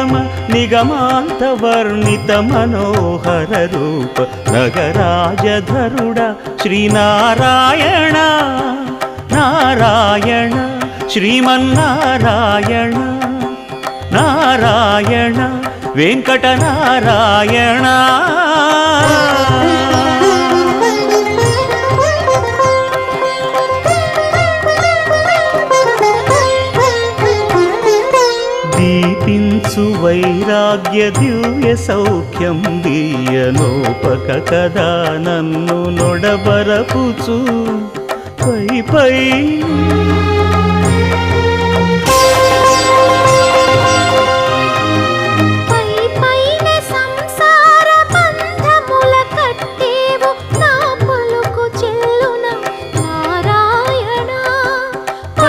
నిగమ నిగమాంతవర్ణిత మనోహర రూప నగరాజధరుడ శ్రీనారాయణ నారాయణ శ్రీమన్నారాయణ నారాయణ వెంకటనారాయణ. దీపించు వైరాగ్య దివ్య సౌఖ్యం దీయనోపక కదా నన్ను నొడబరపుచు పై పై